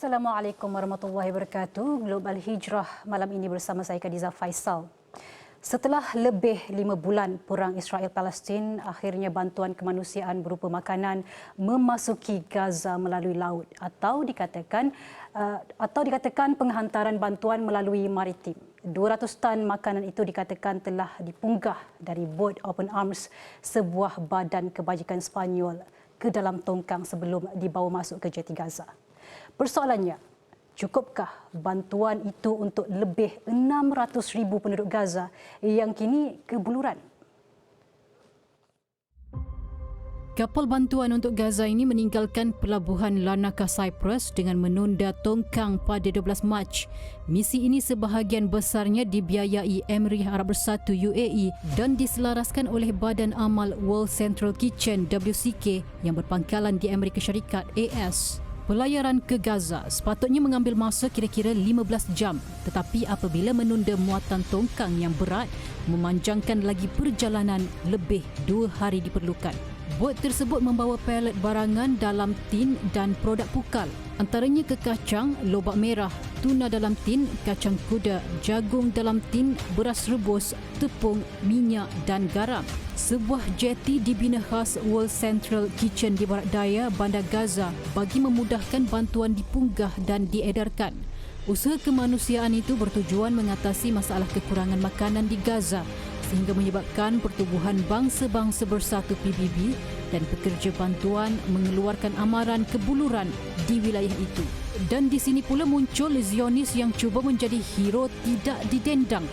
Assalamualaikum warahmatullahi wabarakatuh. Global Hijrah malam ini bersama saya Khadijah Faisal. Setelah lebih 5 bulan perang Israel-Palestin, akhirnya bantuan kemanusiaan berupa makanan memasuki Gaza melalui laut atau dikatakan penghantaran bantuan melalui maritim. 200 tan makanan itu dikatakan telah dipunggah dari Boat Open Arms, sebuah badan kebajikan Sepanyol, ke dalam tongkang sebelum dibawa masuk ke jeti Gaza. Persoalannya, cukupkah bantuan itu untuk lebih 600,000 penduduk Gaza yang kini kebuluran? Kapal bantuan untuk Gaza ini meninggalkan pelabuhan Larnaca, Cyprus dengan menunda tongkang pada 12 Mac. Misi ini sebahagian besarnya dibiayai Emirat Arab Bersatu UAE dan diselaraskan oleh Badan Amal World Central Kitchen WCK yang berpangkalan di Amerika Syarikat AS. Pelayaran ke Gaza sepatutnya mengambil masa kira-kira 15 jam, tetapi apabila menunda muatan tongkang yang berat, memanjangkan lagi perjalanan lebih 2 hari diperlukan. Bot tersebut membawa palet barangan dalam tin dan produk pukal, antaranya kekacang, lobak merah, tuna dalam tin, kacang kuda, jagung dalam tin, beras rebus, tepung, minyak dan garam. Sebuah jeti dibina khas World Central Kitchen di barat daya Bandar Gaza bagi memudahkan bantuan dipunggah dan diedarkan. Usaha kemanusiaan itu bertujuan mengatasi masalah kekurangan makanan di Gaza sehingga menyebabkan Pertubuhan Bangsa-Bangsa Bersatu PBB dan pekerja bantuan mengeluarkan amaran kebuluran di wilayah itu. Dan di sini pula muncul Zionis yang cuba menjadi hero tidak didendang.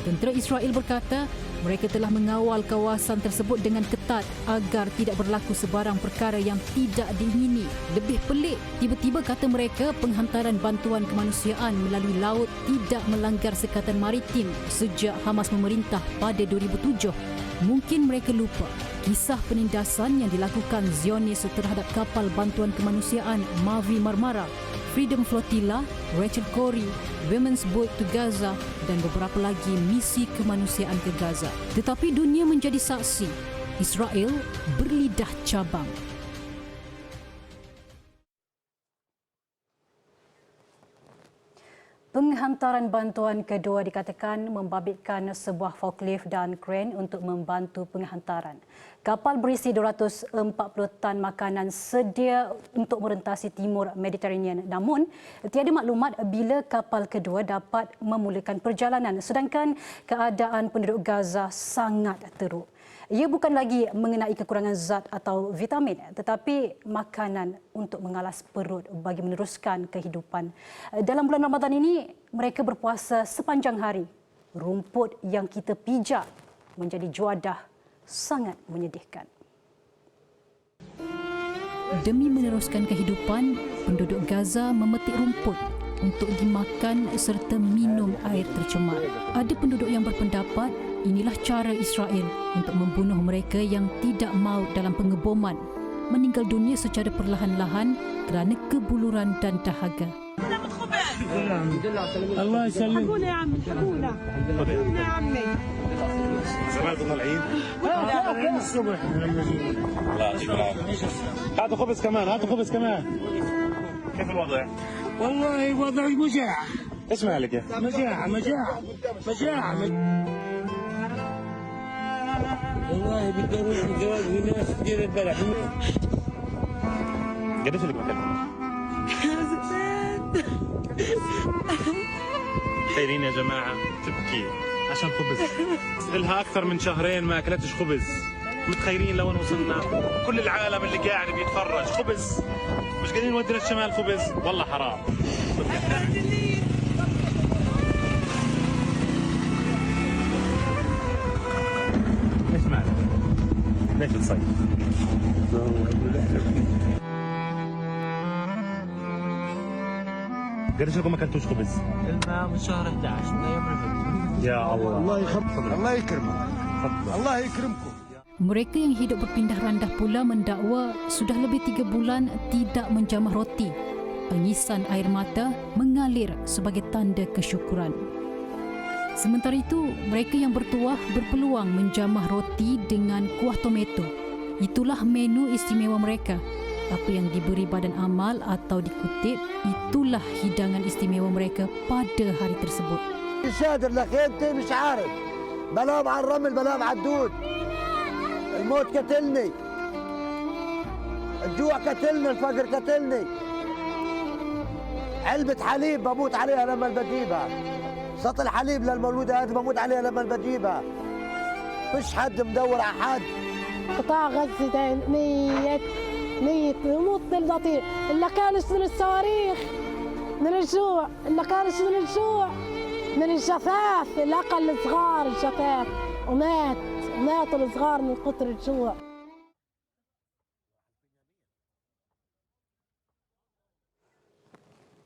Tentera Israel berkata mereka telah mengawal kawasan tersebut dengan ketat agar tidak berlaku sebarang perkara yang tidak diingini. Lebih pelik, tiba-tiba kata mereka penghantaran bantuan kemanusiaan melalui laut tidak melanggar sekatan maritim sejak Hamas memerintah pada 2007. Mungkin mereka lupa kisah penindasan yang dilakukan Zionis terhadap kapal bantuan kemanusiaan Mavi Marmara, Freedom Flotilla, Rachel Corrie, Women's Boat to Gaza dan beberapa lagi misi kemanusiaan ke Gaza. Tetapi dunia menjadi saksi, Israel berlidah cabang. Penghantaran bantuan kedua dikatakan membabitkan sebuah forklift dan kren untuk membantu penghantaran. Kapal berisi 240 tan makanan sedia untuk merentasi timur Mediterranean. Namun, tiada maklumat bila kapal kedua dapat memulakan perjalanan sedangkan keadaan penduduk Gaza sangat teruk. Ia bukan lagi mengenai kekurangan zat atau vitamin tetapi makanan untuk mengalas perut bagi meneruskan kehidupan. Dalam bulan Ramadan ini, mereka berpuasa sepanjang hari. Rumput yang kita pijak menjadi juadah sangat menyedihkan. Demi meneruskan kehidupan, penduduk Gaza memetik rumput untuk dimakan serta minum air tercemar. Ada penduduk yang berpendapat inilah cara Israel untuk membunuh mereka yang tidak maut dalam pengeboman, meninggal dunia secara perlahan-lahan kerana kebuluran dan dahaga. الله يسلمك. حبونا يا عمي حبونا حبونا يا عمي زمان طالعين طالعين الصبح لا شكرا. هاتوا خبز كمان هاتوا خبز كمان. كيف الوضع؟ والله وضعي مجاعة. ايش مالك يا؟ مجاعة مجاعة والله بالدروس والجواز في ناس كثير البلح. قديش لك مكان؟ خيرين يا جماعة تبكي عشان خبز لها أكثر من شهرين ما أكلتش خبز. متخيلين لو وصلنا كل العالم اللي قاعد بيتفرج خبز مش قادرين نودي للشمال خبز والله حرام. ليش مالك؟ ليش تصيف؟ قديش لكم ما اكلتوش خبز؟ لنا من شهر 11 من ايام رفض. يا الله الله يخفض الله يكرمك الله يكرمكم. Mereka yang hidup berpindah randah pula mendakwa sudah lebih 3 bulan tidak menjamah roti. Tangisan air mata mengalir sebagai tanda kesyukuran. Sementara itu, mereka yang bertuah berpeluang menjamah roti dengan kuah tomato. Itulah menu istimewa mereka. Apa yang diberi badan amal atau dikutip, itulah hidangan istimewa mereka pada hari tersebut. شادر لخيمتي مش عارف بنام على الرمل بنام على الدود الموت قتلني الجوع قتلني الفقر قتلني علبة حليب بموت عليها لما بجيبها سطل حليب للمولودة هذه بموت عليها لما بجيبها مش حد مدور على حد قطاع غزة ده نية يموت بالبطيء اللي كان يشتري الصواريخ من الجوع اللي كان يشتري من الجوع من الجفاف الأقل الصغار الجفاف وماتوا الصغار من كتر الجوع.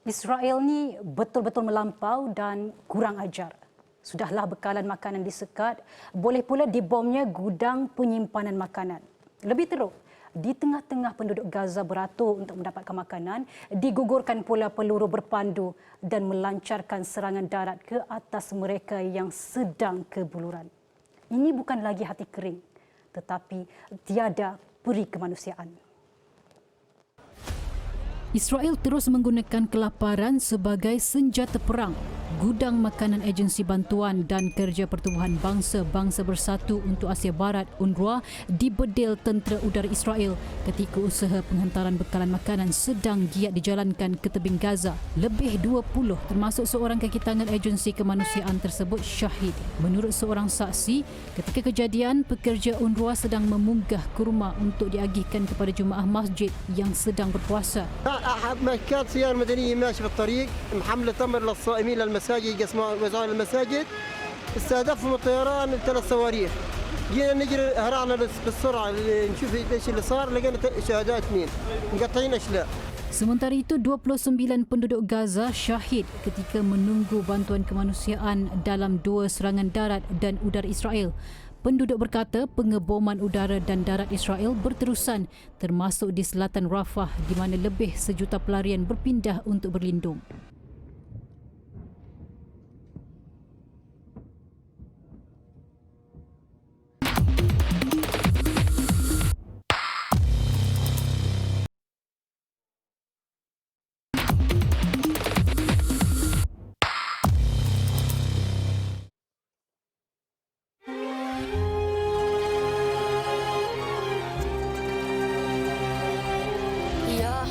Israel ni betul-betul melampau dan kurang ajar. Sudahlah bekalan makanan disekat, boleh pula dibomnya gudang penyimpanan makanan. Lebih teruk, di tengah-tengah penduduk Gaza beratur untuk mendapatkan makanan, digugurkan pula peluru berpandu dan melancarkan serangan darat ke atas mereka yang sedang kebuluran. Ini bukan lagi hati kering, tetapi tiada peri kemanusiaan. Israel terus menggunakan kelaparan sebagai senjata perang. Gudang makanan Agensi Bantuan dan Kerja Pertubuhan Bangsa-Bangsa Bersatu untuk Asia Barat UNRWA dibedil tentera udara Israel ketika usaha penghantaran bekalan makanan sedang giat dijalankan ke tebing Gaza. Lebih 20 termasuk seorang kaki tangan agensi kemanusiaan tersebut syahid. Menurut seorang saksi, ketika kejadian, pekerja UNRWA sedang memunggah kurma untuk diagihkan kepada jemaah masjid yang sedang berpuasa. كانت سيارة مدنية ماشية في الطريق محملة تمر للصائمين للمساجد يوزعون المساجد استهدفهم الطيران 3 صواريخ جينا نجري هرعنا بالسرعة نشوف ايش اللي صار لقينا شهداء 2 مقطعين أشلاء. Sementara itu, 29 penduduk Gaza syahid ketika menunggu bantuan kemanusiaan dalam 2 serangan darat dan udara Israel. Penduduk berkata pengeboman udara dan darat Israel berterusan termasuk di selatan Rafah di mana lebih 1 juta pelarian berpindah untuk berlindung.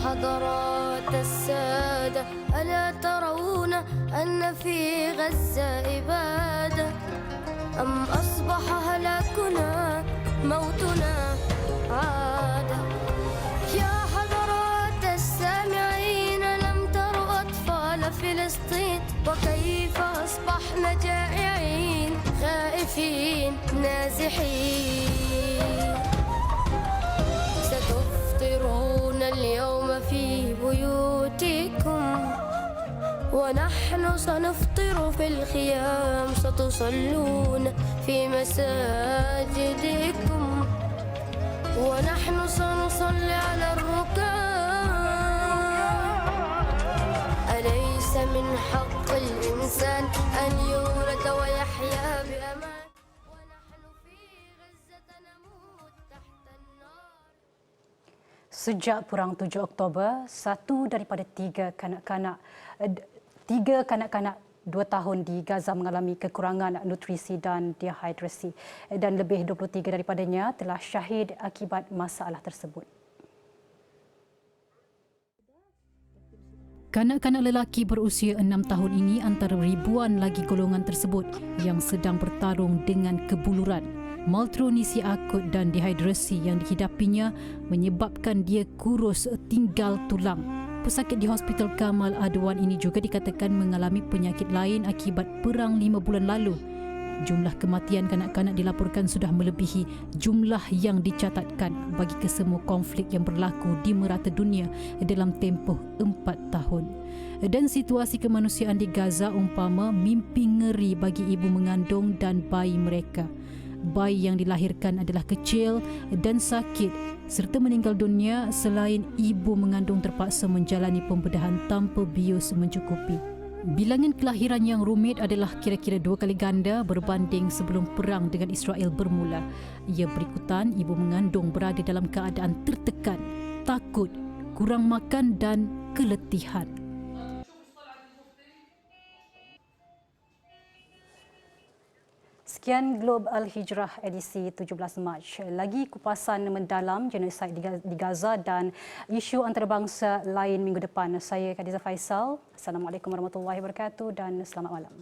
حضرات السادة ألا ترون أن في غزة إبادة أم أصبح هلاكنا موتنا عادة يا حضرات السامعين لم تروا أطفال فلسطين وكيف أصبحنا جائعين خائفين نازحين ستفطرون اليوم في بيوتكم ونحن سنفطر في الخيام ستصلون في مساجدكم ونحن سنصلي على الركاب أليس من حق الإنسان أن يولد ويحيا بأمان ونحن في غزة نموت تحت النار. Sejak Perang 7 Oktober, 1 daripada 3 kanak-kanak 2 tahun di Gaza mengalami kekurangan nutrisi dan dehidrasi dan lebih 23 daripadanya telah syahid akibat masalah tersebut. Kanak-kanak lelaki berusia 6 tahun ini antara ribuan lagi golongan tersebut yang sedang bertarung dengan kebuluran. Malnutrisi akut dan dehidrasi yang dihidapinya menyebabkan dia kurus tinggal tulang. Pesakit di Hospital Kamal Adwan ini juga dikatakan mengalami penyakit lain akibat perang 5 bulan lalu. Jumlah kematian kanak-kanak dilaporkan sudah melebihi jumlah yang dicatatkan bagi kesemua konflik yang berlaku di merata dunia dalam tempoh 4 tahun. Dan situasi kemanusiaan di Gaza umpama mimpi ngeri bagi ibu mengandung dan bayi mereka. Bayi yang dilahirkan adalah kecil dan sakit serta meninggal dunia selain ibu mengandung terpaksa menjalani pembedahan tanpa bius mencukupi. Bilangan kelahiran yang rumit adalah kira-kira 2 kali ganda berbanding sebelum perang dengan Israel bermula. Ia berikutan ibu mengandung berada dalam keadaan tertekan. takut, kurang makan dan keletihan. Sekian Globe Al-Hijrah edisi 17 Mac. Lagi kupasan mendalam genosid di Gaza dan isu antarabangsa lain minggu depan. Saya Khadijah Faisal. Assalamualaikum warahmatullahi wabarakatuh dan selamat malam.